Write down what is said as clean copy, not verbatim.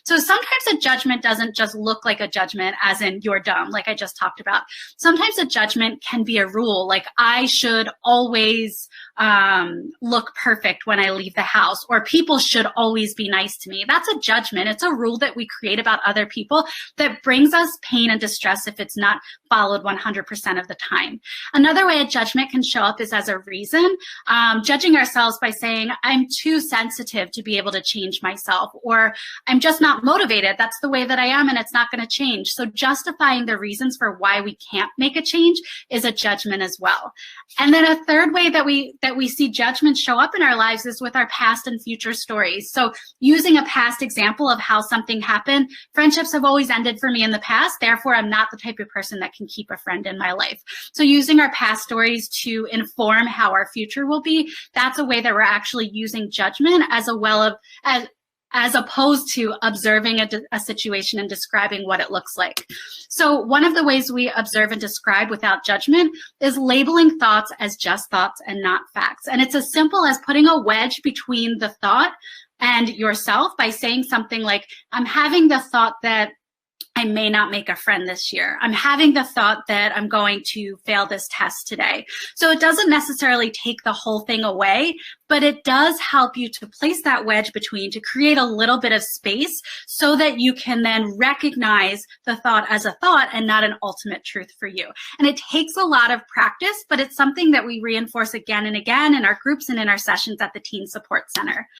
So sometimes a judgment doesn't just look like a judgment, as in you're dumb, like I just talked about. Sometimes a judgment can be a rule, like I should always look perfect when I leave the house, or people should always be nice to me. That's a judgment. It's a rule that we create about other people that brings us pain and distress if it's not followed 100% of the time. Another way a judgment can show up is as a reason, judging ourselves by saying, I'm too sensitive to be able to change myself, or I'm just not motivated. That's the way that I am and it's not going to change. So justifying the reasons for why we can't make a change is a judgment as well. And then a third way that we see judgment show up in our lives is with our past and future stories. So using a past example of how something happened, friendships have always ended for me in the past. Therefore, I'm not the type of person that can keep a friend in my life. So using our past stories to inform how our future will be, that's a way that we're actually using judgment as opposed to observing a situation and describing what it looks like. So one of the ways we observe and describe without judgment is labeling thoughts as just thoughts and not facts. And it's as simple as putting a wedge between the thought and yourself by saying something like, I'm having the thought that I may not make a friend this year. I'm having the thought that I'm going to fail this test today. So it doesn't necessarily take the whole thing away, but it does help you to place that wedge between, to create a little bit of space so that you can then recognize the thought as a thought and not an ultimate truth for you. And it takes a lot of practice, but it's something that we reinforce again and again in our groups and in our sessions at the Teen Support Center.